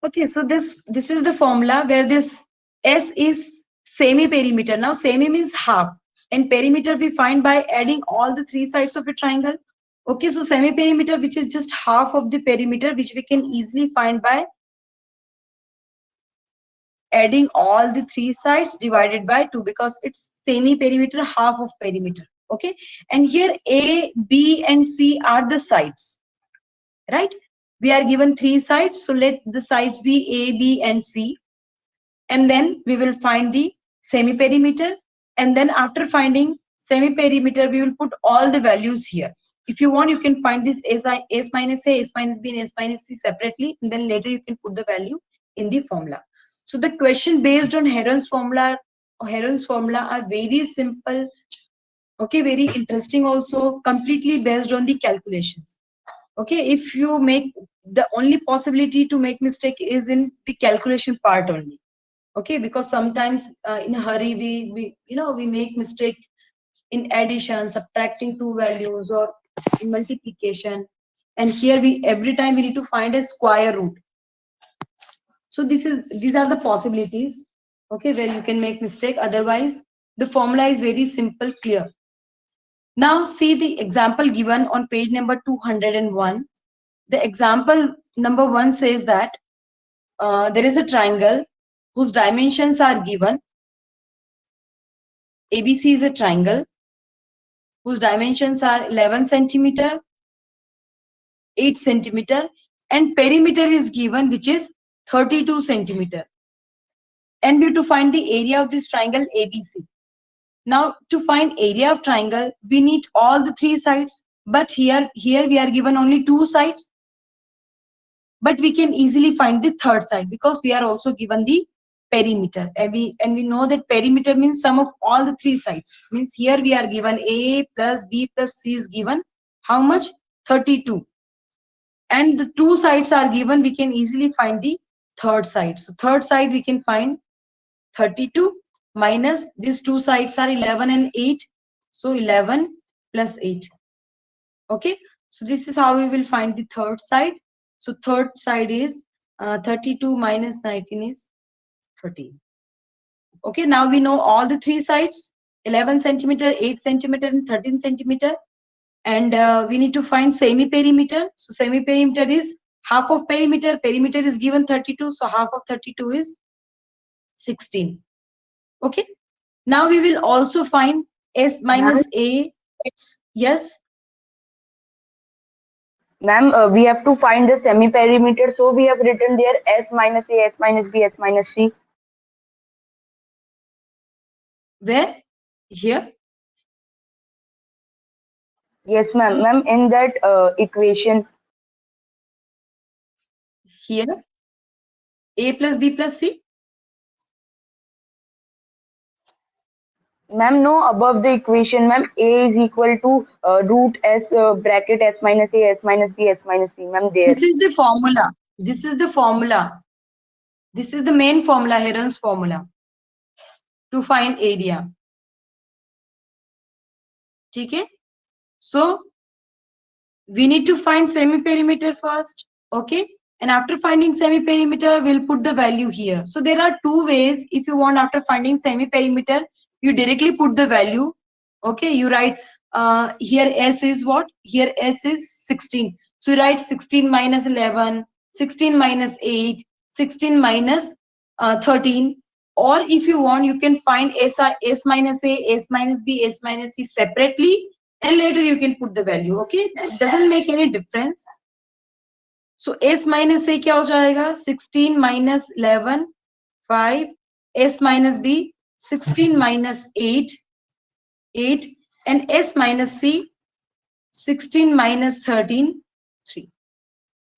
Okay, so this is the formula where this S is semi-perimeter. Now semi means half, and perimeter we find by adding all the three sides of a triangle. Okay, so semi-perimeter, which is just half of the perimeter, which we can easily find by adding all the three sides divided by 2, because it's semi-perimeter, half of perimeter. Okay, and here A, B, and C are the sides, right? We are given three sides, so let the sides be A, B, and C. And then we will find the semi-perimeter, and then after finding semi-perimeter we will put all the values here. If you want, you can find this S minus A, S minus B, and S minus C separately, and then later you can put the value in the formula. So the question based on Heron's formula are very simple, okay, very interesting, also completely based on the calculations. Okay, if you make, the only possibility to make mistake is in the calculation part only. Okay, because sometimes in a hurry we make mistake in addition, subtracting two values, or in multiplication, and here we every time we need to find a square root. So these are the possibilities, okay, where you can make mistake. Otherwise the formula is very simple, clear. Now see the example given on page number 201. The example number 1 says that there is a triangle whose dimensions are given. ABC is a triangle whose dimensions are 11 centimeter, 8 centimeter, and perimeter is given, which is 32 centimeter. And we have to find the area of this triangle ABC. Now, to find area of triangle, we need all the three sides, but here we are given only two sides. But we can easily find the third side because we are also given the perimeter, and we know that perimeter means sum of all the three sides. Means here we are given A plus B plus C is given how much? 32, and the two sides are given. We can easily find the third side. So third side we can find 32 minus these two sides are 11 and 8, so 11 plus 8. Okay, so this is how we will find the third side. So third side is 32 minus 19 is 13. Okay, now we know all the three sides: 11 centimeter, 8 centimeter, and 13 centimeter. And we need to find semi-perimeter. So semi-perimeter is half of perimeter. Perimeter is given 32, so half of 32 is 16. Okay, now we will also find S Ma'am, minus A. Yes. ma'am, we have to find the semi-perimeter, so we have written there S minus A, S minus B, S minus C. Where? Here. Yes, ma'am. Ma'am, in that equation, Here. A plus B plus C. ma'am, no, above the equation, ma'am, A is equal to root S bracket S minus A, S minus B, S minus C, ma'am, there. This is the formula. This is the formula. This is the main formula, Heron's formula, to find area. Okay. So we need to find semi-perimeter first. Okay. And after finding semi-perimeter, we'll put the value here. So there are two ways. If you want, after finding semi-perimeter, you directly put the value. Okay. You write here S is what? Here S is 16. So you write 16 minus 11, 16 minus 8, 16 minus 13. Or if you want, you can find S minus A, S minus B, S minus C separately, and later you can put the value. Okay, it doesn't make any difference. So S minus A क्या हो जाएगा? 16 minus 11, 5. S minus B, 16 minus 8, 8. And S minus C, 16 minus 13, 3.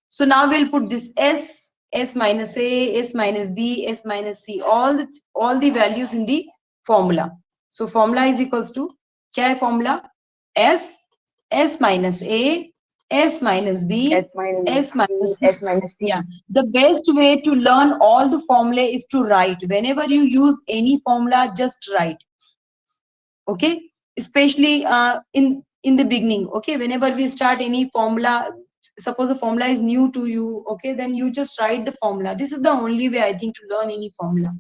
So now we'll put this S minus A, S minus B, S minus C, all the values in the formula. So formula is equals to, क्या है formula? S minus A, S minus B, S minus S minus B, C. S minus C. Yeah, the best way to learn all the formula is to write. Whenever you use any formula, just write. Okay, especially in the beginning. Okay, whenever we start any formula, suppose the formula is new to you, okay, then you just write the formula. This is the only way I think to learn any formula.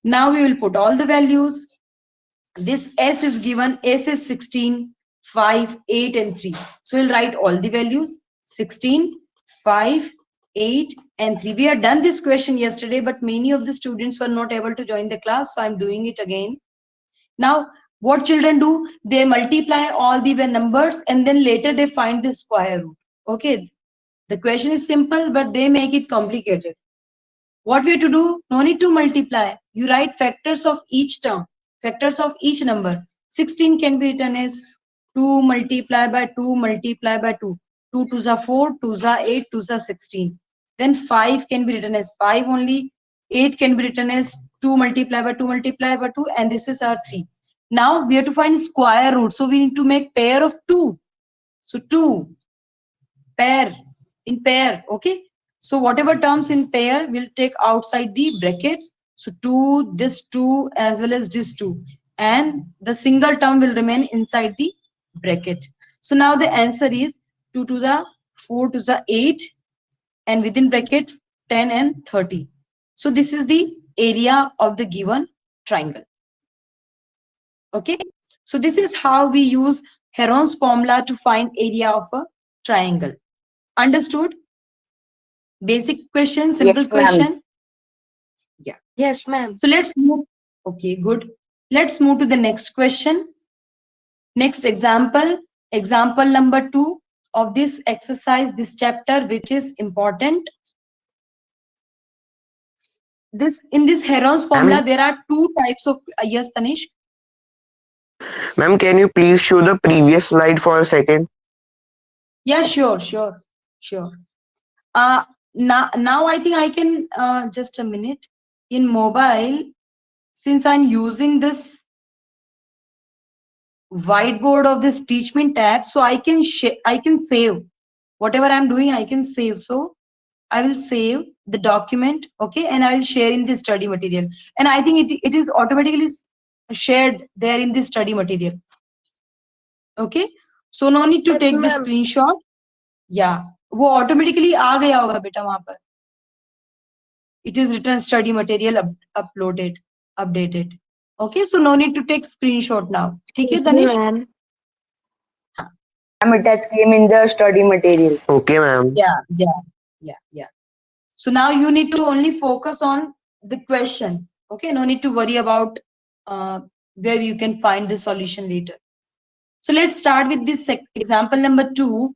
Now we will put all the values. This S is given, S is 16, 5, 8 and 3. So we'll write all the values, 16, 5, 8 and 3. We had done this question yesterday, but many of the students were not able to join the class, so I'm doing it again. Now, what children do? They multiply all the numbers and then later they find the square root. Okay, the question is simple, but they make it complicated. What we have to do? No need to multiply. You write factors of each term, factors of each number. 16 can be written as 2 multiplied by 2 multiplied by 2. 2 2s are 4, 2s are 8, 2s are 16. Then 5 can be written as 5 only. 8 can be written as 2 multiplied by 2 multiplied by 2, and this is our 3. Now we have to find square root. So we need to make pair of 2. So 2, pair, in pair, okay? So whatever terms in pair, we'll take outside the brackets. So 2, this 2 as well as this 2. And the single term will remain inside the bracket. So now the answer is 2 to the 4 to the 8 and within bracket 10 and 30. So this is the area of the given triangle. Okay. So this is how we use Heron's formula to find area of a triangle. Understood? Basic question, simple question. Yeah. Yes, ma'am. So let's move. Okay, good. Let's move to the next question. Next example, example number 2 of this exercise, this chapter, which is important. In this Heron's formula, there are 2 types of yes, Tanish. Ma'am, can you please show the previous slide for a second? Yeah, sure. Now I think I can just a minute. In mobile, since I'm using this whiteboard of this Teachment tab, so I can save whatever I'm doing. I can save. So I will save the document, okay, and I will share in the study material. And I think it is automatically shared there in the study material. Okay, so no need to take the screenshot. Yeah, वो automatically आ गया होगा बेटा वहाँ पर. It is written study material updated. Okay, so no need to take screenshot now. ठीक है Tanish? Ma'am, it has came in the study material. Okay, ma'am. Yeah. So now you need to only focus on the question. Okay, no need to worry about where you can find the solution later. So let's start with this example number 2.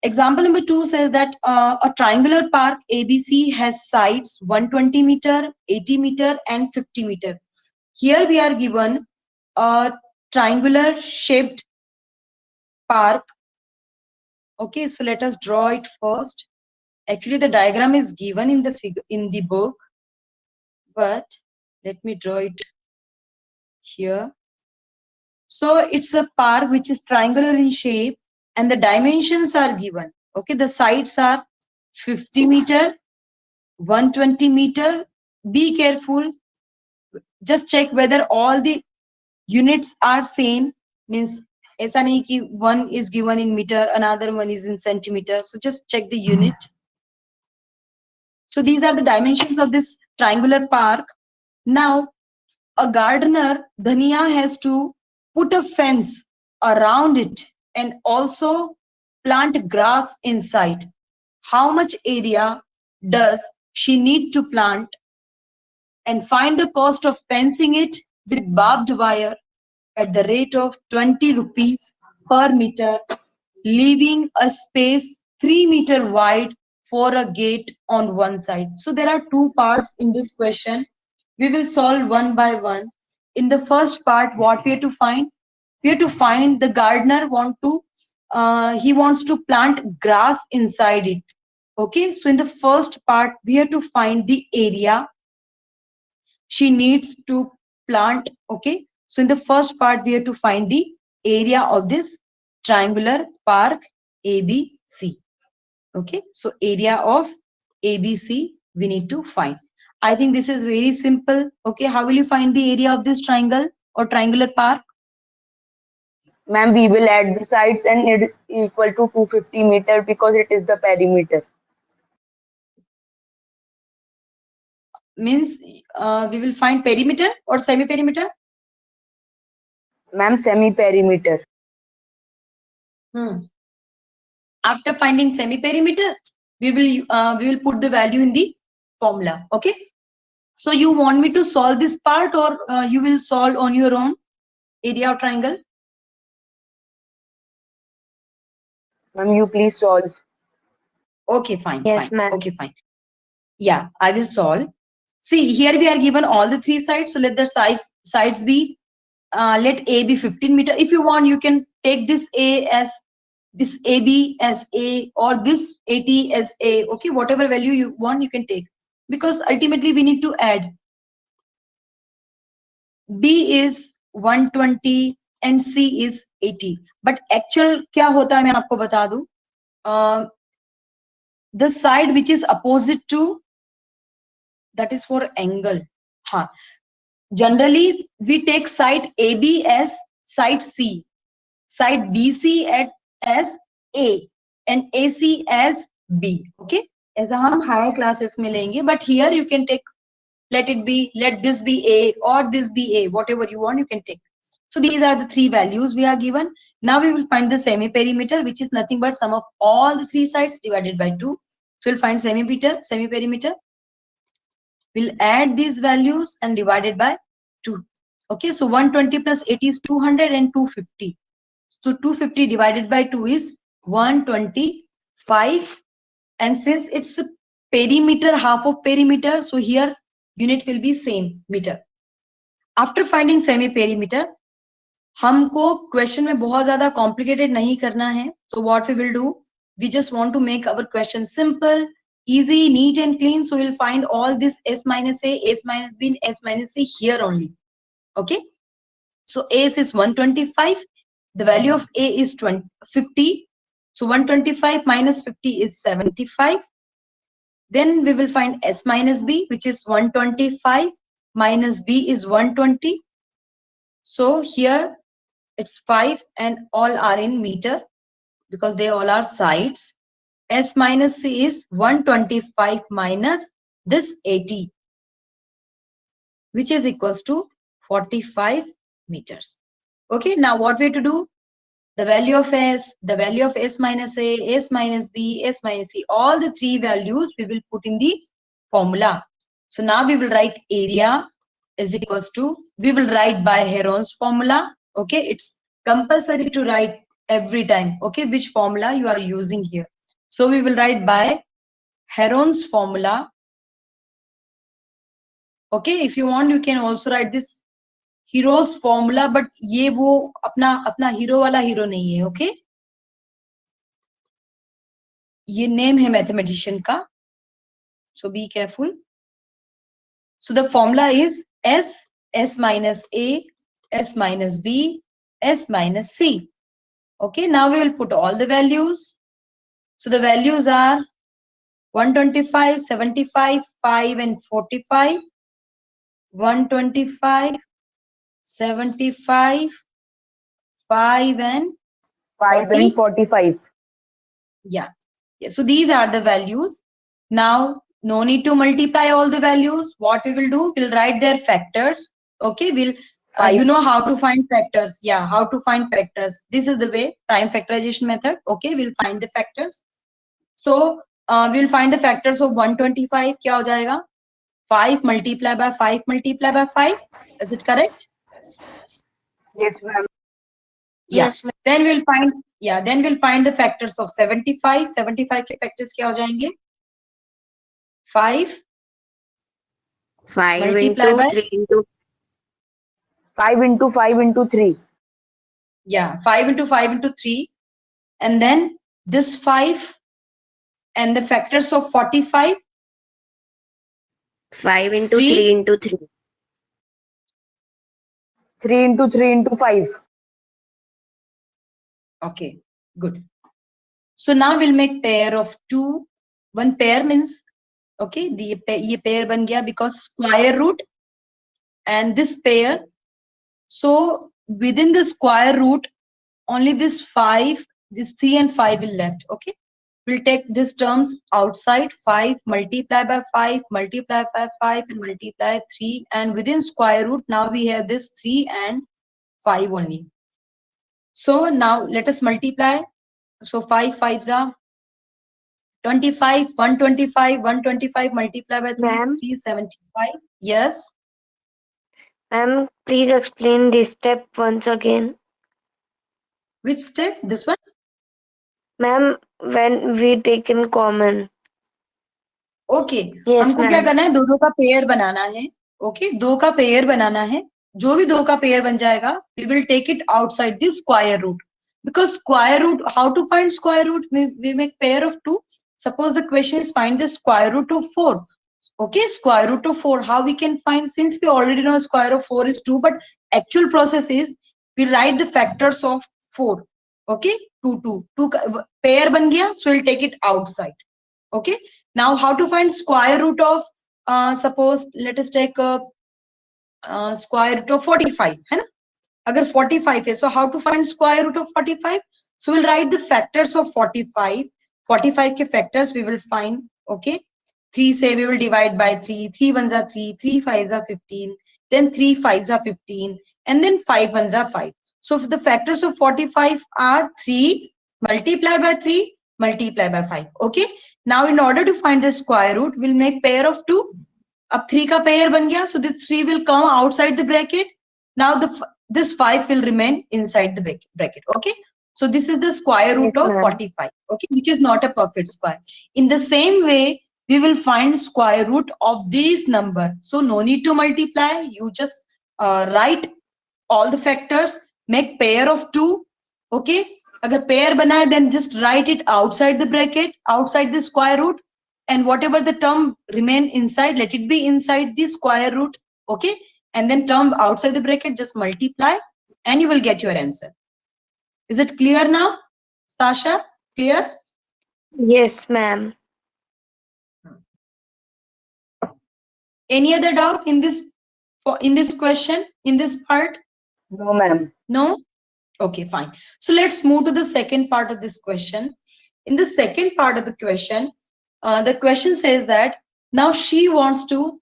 Example number 2 says that a triangular park ABC has sides 120 meter, 80 meter and 50 meter. Here we are given a triangular shaped park. Okay, so let us draw it first. Actually, the diagram is given in the figure in the book, but let me draw it here. So it's a park which is triangular in shape and the dimensions are given. Okay, the sides are 50 meter, 120 meter. Be careful. Just check whether all the units are same. Means ऐसा नहीं कि one is given in meter, another one is in centimeter. So just check the unit. So these are the dimensions of this triangular park. Now, a gardener, Dhania, has to put a fence around it and also plant grass inside. How much area does she need to plant? And find the cost of fencing it with barbed wire at the rate of 20 rupees per meter, leaving a space 3 meter wide for a gate on one side. So there are 2 parts in this question. We will solve one by one. In the first part, what we have to find? We have to find the gardener he wants to plant grass inside it. Okay, so in the first part, we have to find the area she needs to plant. Okay, so in the first part, we have to find the area of this triangular park ABC. Okay, so area of ABC we need to find. I think this is very simple. Okay, how will you find the area of this triangle or triangular park? Ma'am, we will add the sides and it is equal to 250 meter because it is the perimeter. Means we will find perimeter or semi-perimeter? Ma'am, semi-perimeter. After finding semi-perimeter, we will put the value in the formula. Okay. So you want me to solve this part, or you will solve on your own area of triangle? Ma'am, you please solve. Okay, fine. Yes, fine. ma'am. Okay, fine. Yeah, I will solve. See, here we are given all the three sides. So let the sides be, let A be 15 meter. If you want, you can take this A as, this AB as A, or this AT as A. Okay, whatever value you want, you can take. Because ultimately we need to add. B is 120 and C is 80. But actual क्या होता है मैं आपको बता दूं. The side which is opposite to, that is for angle. हाँ. Generally, we take side AB as side C, side BC as A, and AC as B. Okay, ऐसा हम higher classes में लेंगे, but here you can take, let this be A or this be A, whatever you want, you can take. So these are the three values we are given. Now we will find the semi-perimeter, which is nothing but sum of all the three sides divided by 2. So we'll find semi-perimeter. We'll add these values and divide it by 2. Okay, so 120 plus 80 is 200 and 250. So 250 divided by 2 is 125. And since it's a perimeter, half of perimeter, so here unit will be same, meter. After finding semi-perimeter, हमको question में बहुत ज़्यादा complicated नहीं करना है. So what we will do? We just want to make our question simple, easy, neat and clean. So we'll find all this S minus A, S minus B, and S minus C here only. Okay. So S is 125. The value of A is 50. So 125 minus 50 is 75. Then we will find S minus B, which is 125 minus B is 120. So here it's 5 and all are in meter because they all are sides. S minus C is 125 minus this 80, which is equals to 45 meters. Okay, now what we have to do? The value of S, the value of S minus A, S minus B, S minus C, all the three values we will put in the formula. So now we will write area is equals to, we will write by Heron's formula. Okay, it's compulsory to write every time. Okay, which formula you are using here. So we will write by Heron's formula. Okay, if you want, you can also write this Hero's formula, but ये वो अपना hero वाला hero नहीं है. Okay, ये name है mathematician का. So be careful. So the formula is S minus A, S minus B, S minus C. Okay, now we will put all the values. So the values are 125, 75, 5 and 45. 125, 75, 5 and 5 and 45. Yeah. So these are the values. Now, no need to multiply all the values. What we will do, we'll write their factors. Okay, we'll you know how to find factors. Yeah, how to find factors. This is the way, prime factorization method. Okay, we'll find the factors. So we'll find the factors of 125. क्या हो जाएगा? 5 multiplied by 5 multiplied by 5. Is it correct? Yes, ma'am. Yes. Then we'll find, then we'll find the factors of 75. 75 के factors क्या हो जाएंगे? 5 5 multiply into by 3 into 5 into 5 into 3. 5 into 5 into 3, and then this 5 and the factors of 45. 5 into 3. 3 into 3. 3 into 3 into 5. Okay, good. So now we'll make pair of 2. One pair means, okay, ये pair बन गया because square root and this pair. So within the square root, only this 5, this 3 and 5 will left. Okay, we'll take these terms outside. 5 multiply by 5, multiply by 5, and multiply 3, and within square root now we have this 3 and 5 only. So now let us multiply. So 5 5s are 25, 125, 125 multiply by 3 is Ma'am, 375. Yes. ma'am, please explain this step once again. Which step? This one? Ma'am, when we take in common. Okay Yes, हमको क्या ma'am. करना है, दो दो का pair बनाना है. Okay दो का पेयर बनाना है. जो भी दो का पेयर बन जाएगा we will take it outside the square root, because square root, how to find square root? We make pair of 2. Suppose the question is find the square root of 4. Okay, square root of 4, how we can find? Since we already know square of 4 is 2, but actual process is we write the factors of 4. Okay, 2 pair ban gaya, so we'll take it outside. Okay, now how to find square root of suppose let us take a square root of 45 है ना, अगर 45 है, so how to find square root of 45? So we'll write the factors of 45. 45 के factors we will find. Okay, 3 say we will divide by 3. 3 ones are 3, 3 5s are 15, then 3 5s are 15, and then 5 ones are 5. So the factors of 45 are 3 multiply by 3 multiply by 5. Okay, now in order to find the square root we'll make pair of 2. अब 3 का pair बन गया, so this 3 will come outside the bracket. Now this 5 will remain inside the bracket. Okay, so this is the square root Yes, of ma'am. 45. Okay, which is not a perfect square. In the same way we will find square root of this number. So no need to multiply, you just write all the factors, make pair of 2. Okay, अगर pair बना है then just write it outside the bracket, outside the square root, and whatever the term remain inside, let it be inside the square root. Okay, and then term outside the bracket just multiply and you will get your answer. Is it clear now, Sasha? Clear? Yes, ma'am. Any other doubt in this question, in this part? No, ma'am. No? Okay, fine. So let's move to the second part of this question. In the second part of the question says that now she wants to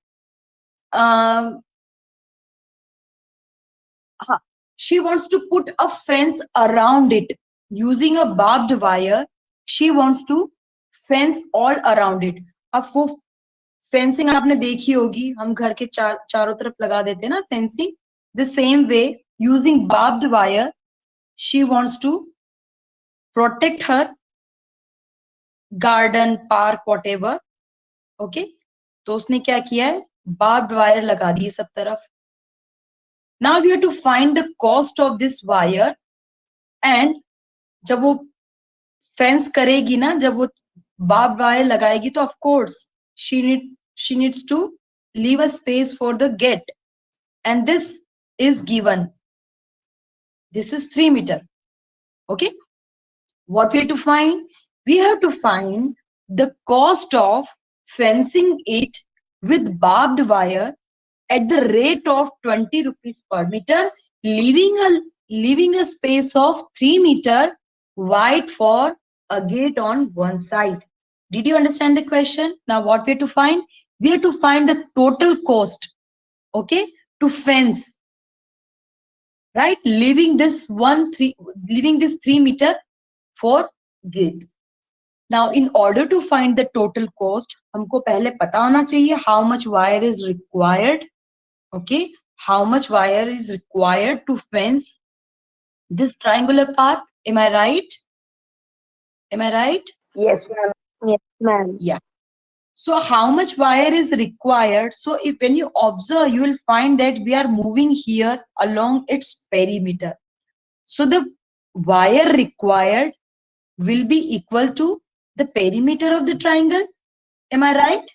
put a fence around it using a barbed wire. She wants to fence all around it. अब वो fencing आपने देखी होगी, हम घर के चारों तरफ लगा देते हैं ना fencing. The same way, using barbed wire, she wants to protect her garden, park, whatever. Okay, तो उसने क्या किया है, barbed wire लगा दी है सब तरफ. Now we have to find the cost of this wire, and जब वो फेंस करेगी ना, जब वो barbed wire लगाएगी, तो of course she needs to leave a space for the gate, and this is given. This is 3 meter. Okay, what we have to find? We have to find the cost of fencing it with barbed wire at the rate of 20 rupees per meter, leaving a space of 3 meter wide for a gate on one side. Did you understand the question? Now what we have to find? We have to find the total cost, okay, to fence, right, leaving this 3 meter for gate. Now in order to find the total cost, हमको पहले पता होना चाहिए how much wire is required. Okay, how much wire is required to fence this triangular path? Am I right? Am I right? Yes, ma'am. Yes, ma'am. Yeah. So how much wire is required? So if when you observe, you will find that we are moving here along its perimeter. So the wire required will be equal to the perimeter of the triangle. Am I right?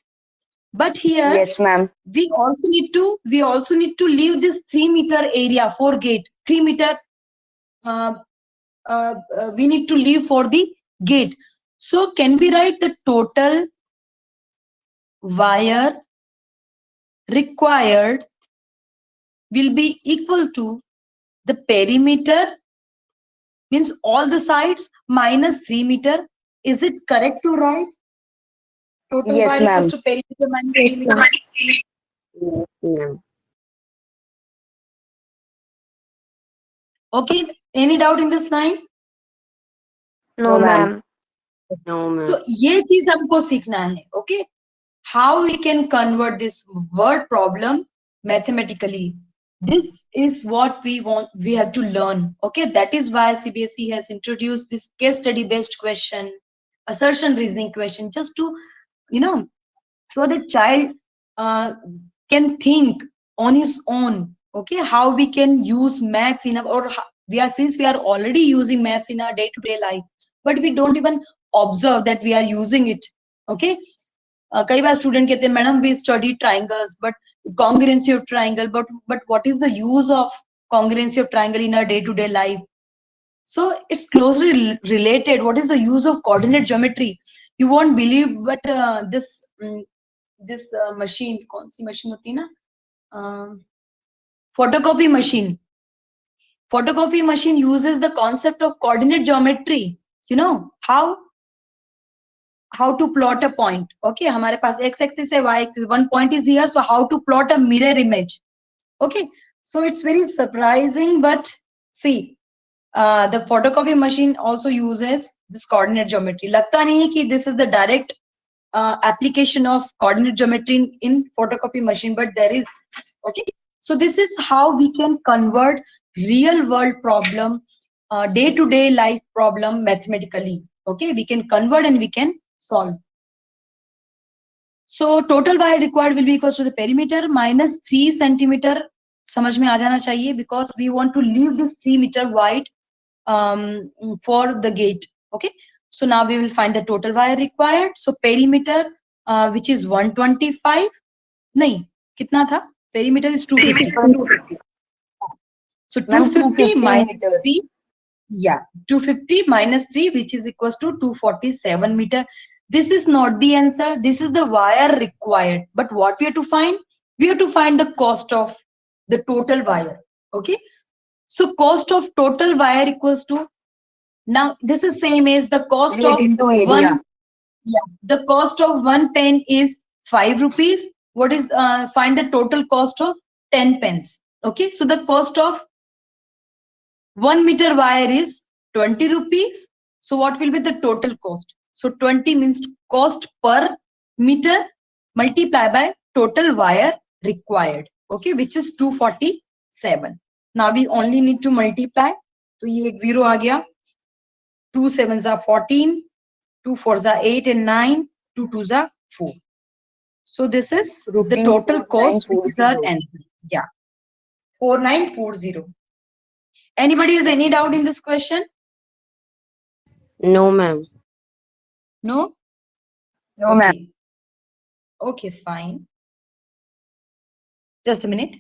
But here Yes, ma'am. we also need to leave this 3 meter area for gate. 3 meter we need to leave for the gate. So can we write the total wire required will be equal to the perimeter means all the sides minus 3 meter. Is it correct to write? Total Yes, wire equals ma'am. to perimeter minus 3 meter. Yes, ma'am. Okay, any doubt in this line? No, No, ma'am. ma'am. No, ma'am. तो ये चीज हमको सीखना है. Okay, how we can convert this word problem mathematically. This is what we have to learn. Okay, that is why CBSE has introduced this case study based question, assertion reasoning question, just to, so the child can think on his own. Okay, how we can use maths in our, since we are already using maths in our day-to-day life, but we don't even observe that we are using it. Okay, कई बार student कहते हैं madam we study triangles but congruency of triangle, but what is the use of congruency of triangle in our day-to-day life? So it's closely related. What is the use of coordinate geometry? You won't believe, but this machine, कौन सी machine होती है ना, photocopy machine. Photocopy machine uses the concept of coordinate geometry. You know how to plot a point. Okay, हमारे पास x axis है, y axis, one point is here, so how to plot a mirror image. Okay, so it's very surprising, but see, the photocopy machine also uses this coordinate geometry. लगता नहीं है कि this is the direct application of coordinate geometry in photocopy machine, but there is. Okay, so this is how we can convert real world problem, day-to-day life problem mathematically. Okay, we can convert and we can solve. So total wire required will be equal to the perimeter minus 3 centimeter. समझ में आ जाना चाहिए, because we want to leave this 3 meter wide for the gate. Okay, so now we will find the total wire required. So perimeter, which is 125, नहीं कितना था, perimeter is 250. So 250 minus 3, yeah, 250 minus 3, which is equals to 247 meter. This is not the answer. This is the wire required. But what we have to find? We have to find the cost of the total wire. Okay. So cost of total wire equals to, now this is same as the cost of one. Yeah, the cost of one pen is 5 rupees. What is, find the total cost of 10 pens. Okay. So the cost of 1 meter wire is 20 rupees. So what will be the total cost? So 20 means cost per meter multiply by total wire required. Okay, which is 247. Now we only need to multiply. So ये एक 0 आ गया. 2 7s are 14. 2 4s are 8 and 9. 2 2s are 4. So this is the total cost, which is our answer. Yeah, 4940. Anybody has any doubt in this question? No, ma'am. No? No, ma'am. Okay. Okay, fine. Just a minute.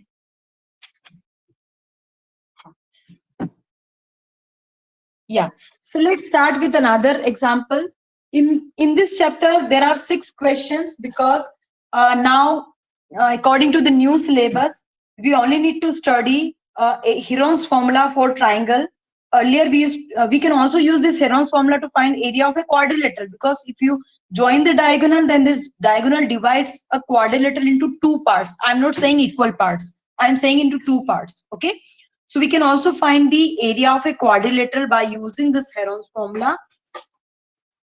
Yeah. So let's start with another example. In this chapter, there are 6 questions, because now, according to the new syllabus, we only need to study a Heron's formula for triangle. Earlier, we can also use this Heron's formula to find area of a quadrilateral, because if you join the diagonal, then this diagonal divides a quadrilateral into 2 parts. I'm not saying equal parts. I'm saying into 2 parts. Okay. So we can also find the area of a quadrilateral by using this Heron's formula.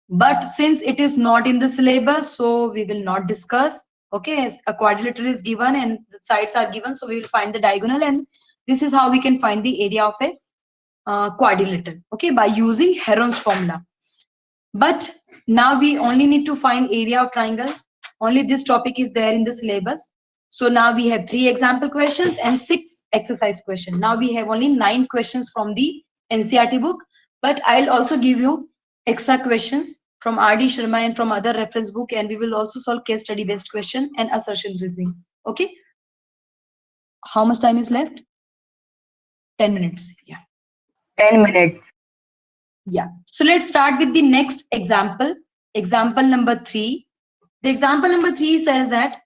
But since it is not in the syllabus, so we will not discuss. Okay, as a quadrilateral is given and the sides are given, so we will find the diagonal, and this is how we can find the area of a quadrilateral. Okay, by using Heron's formula. But now we only need to find area of triangle. Only this topic is there in the syllabus. So now we have 3 example questions and 6 exercise questions. Now we have only 9 questions from the NCERT book, but I'll also give you extra questions from R.D. Sharma and from other reference book, and we will also solve case study based question and assertion reasoning. Okay. How much time is left? 10 minutes. Yeah. 10 minutes. Yeah. So let's start with the next example. Example number 3. The example number 3 says that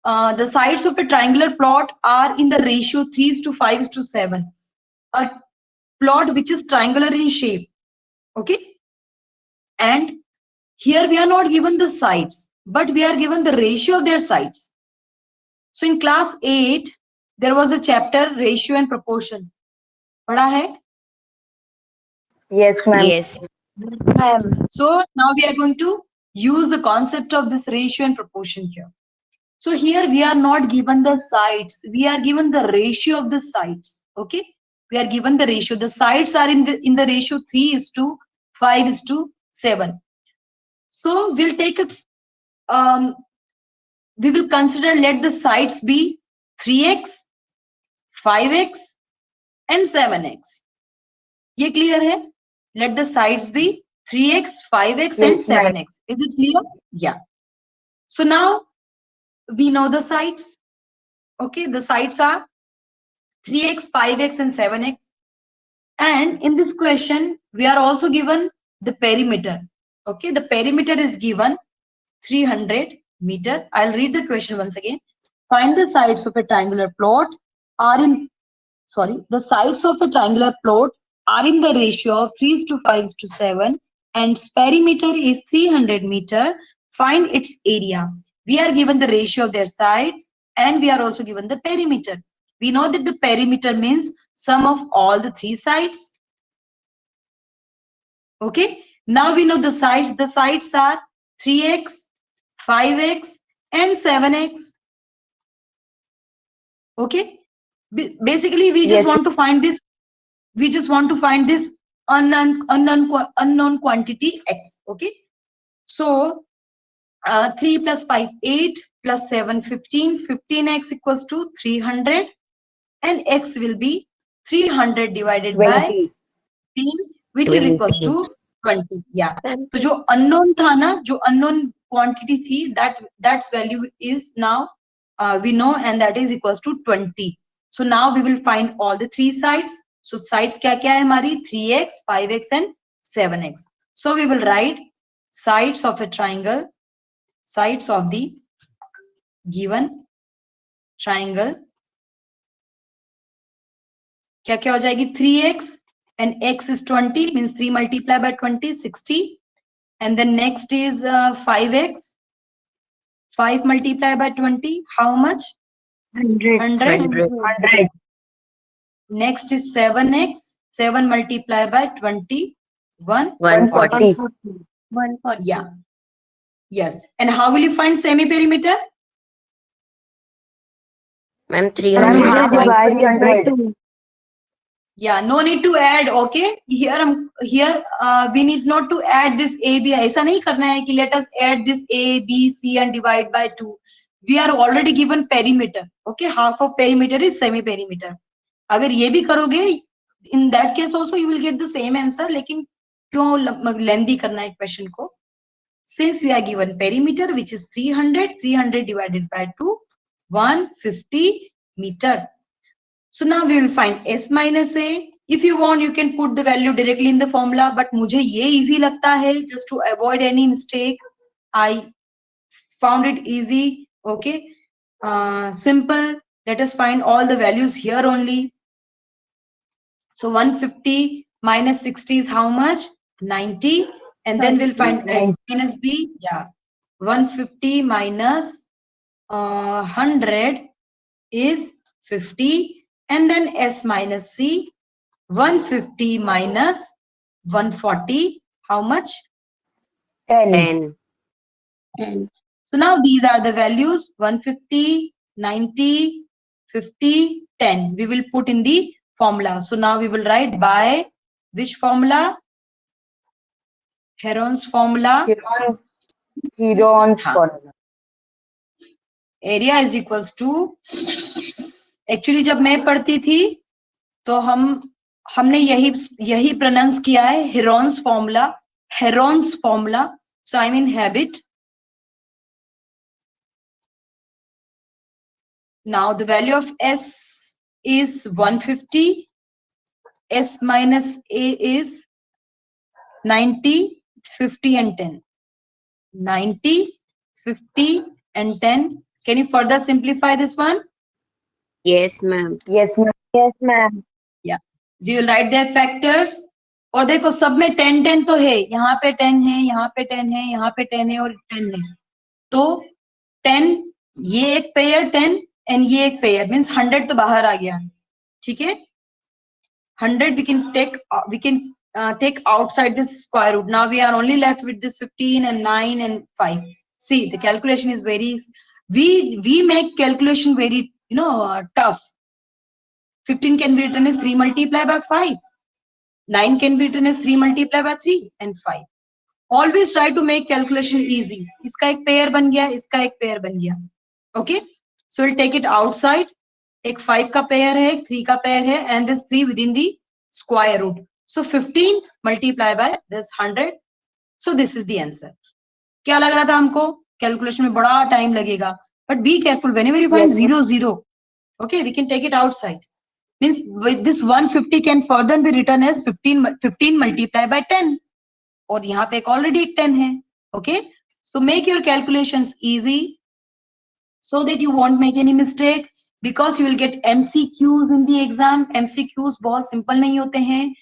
the sides of a triangular plot are in the ratio 3:5:7. A plot which is triangular in shape. Okay, and here we are not given the sides, but we are given the ratio of their sides. So in class 8 there was a chapter ratio and proportion. पढ़ा है? Yes, ma'am. Yes. So now we are going to use the concept of this ratio and proportion here. So here we are not given the sides, we are given the ratio of the sides. Okay, we are given the ratio. The sides are in the ratio 3:5:7. So we'll take a we will consider, let the sides be 3x, 5x and 7x. ये clear है? Let the sides be 3x, 5x and Yes, ma'am. 7x. Is it clear? Yeah. So now we know the sides. Okay, the sides are 3x, 5x and 7x. And in this question, we are also given the perimeter. Okay, the perimeter is given 300 meter. I'll read the question once again. Find the sides of a triangular plot are in, the sides of a triangular plot are in the ratio of 3:5:7 and its perimeter is 300 meter. Find its area. We are given the ratio of their sides and we are also given the perimeter. We know that the perimeter means sum of all the three sides. Okay, now we know the sides. The sides are 3x, 5x and 7x. Okay, basically we just Yes. want to find this, unknown quantity x. Okay, so 3 plus 5 8 plus 7 15, 15x equals to 300 and x will be 300 divided by 20. 15 which is 20. equals to 20. Yeah, तो जो unknown था ना, जो unknown quantity थी, that's value is now we know, and that is equals to 20. So now we will find all the three sides. So sides क्या क्या है हमारी? 3x, 5x and 7x. So we will write sides of a triangle, sides of the given triangle. क्या क्या हो जाएगी? 3x and x is 20, means 3 multiplied by 20, 60. And then next is 5x. 5 multiplied by 20, how much? 100. 100. Next is 7x. 7 multiplied by 20, 140. 140. Yeah. Yes. And how will you find semi-perimeter? Ma'am, Ma'am, 300. half divide 100. Yeah, no need to add. Okay, here we need not to add this a b. ऐसा नहीं करना है कि let us add this a b c and divide by 2. We are already given perimeter. Okay, half of perimeter is semi perimeter. अगर ये भी करोगे, in that case also you will get the same answer. लेकिन क्यों lengthy करना है question को? Since we are given perimeter which is 300, 300 divided by 2, 150 meter. So now we will find s minus a. If you want, you can put the value directly in the formula, but मुझे ये easy लगता है, just to avoid any mistake. I found it easy. Okay, simple. Let us find all the values here only. So 150 minus 60 is how much? 90. And then we'll find s minus b. Yeah, 150 minus 100 is 50. And then s minus c, 150 minus 140, how much? 10. 10. So now these are the values: 150, 90, 50, 10. We will put in the formula. So now we will write by which formula? Heron's formula. Heron's formula. Area is equals to, actually जब मैं पढ़ती थी तो हमने यही pronounce किया है, Heron's formula. Heron's formula. So I mean habit. Now the value of s is 150. S minus a is 90, 50 and 10. 90, 50 and 10. Can you further simplify this one? Yes, ma'am. Yes, ma'am. Yes, ma'am. Yeah. We will write their factors. और देखो सब में 10 10 तो है, यहाँ पे 10 है, यहाँ पे 10 है, यहाँ पे 10 है और 10 है, तो 10 ये एक पेयर 10 एंड ये एक पेयर मीन्स 100 तो बाहर आ गया, ठीक है। 100 we can take outside this square root. Now we are only left with this 15 and 9 and 5. See, the calculation is very, we make calculation very tough. 15 can be written as 3 multiplied by 5. 9 can be written as 3 multiplied by 3 and 5. Always try to make calculation easy. इसका एक pair बन गया, इसका एक pair बन गया, okay? So we'll take it outside. एक 5 का पेयर है, एक 3 का पेयर है, and this 3 within the square root. So 15 multiplied by this 100. So this is the answer. क्या लग रहा था हमको? Calculation में बड़ा time लगेगा, but be careful whenever you find 0 0. Okay, we can take it outside. Means with this 150 can further be written as 15 multiplied by 10. और यहाँ पे एक already 10 है, okay? So make your calculations easy so that you won't make any mistake, because you will get MCQs in the exam. MCQs बहुत simple नहीं होते हैं.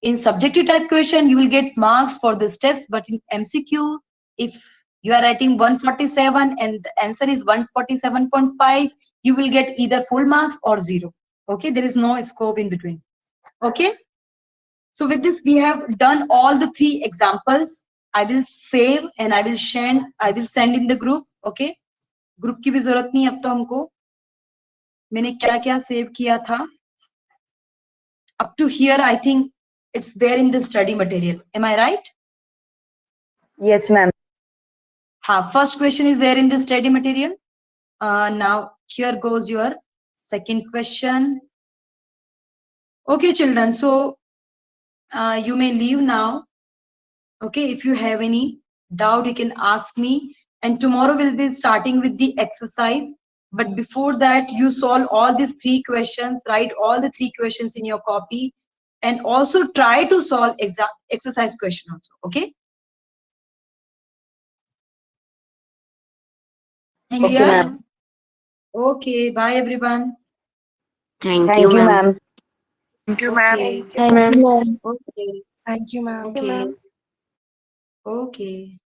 In subjective type question you will get marks for the steps, but in MCQ if you are writing 147 and the answer is 147.5, you will get either full marks or 0. Okay, there is no scope in between. Okay, so with this we have done all the 3 examples. I will save and I will send in the group. Okay, group की भी जरूरत नहीं अब तो हमको. मैंने क्या क्या सेव किया था up to here, I think it's there in the study material. Am I right? Yes, ma'am. First question is there in the study material. Now here goes your second question. Okay, children, so you may leave now. Okay, if you have any doubt you can ask me, and tomorrow we'll be starting with the exercise. But before that, you solve all these 3 questions, write all the 3 questions in your copy, and also try to solve exercise question also. Okay, Okay, ma'am. Okay, bye everyone. Thank Thank you, you, ma'am. ma'am. Thank you, ma'am. Okay. Thank you, ma'am. Okay. Thank you, ma'am. Okay. Okay.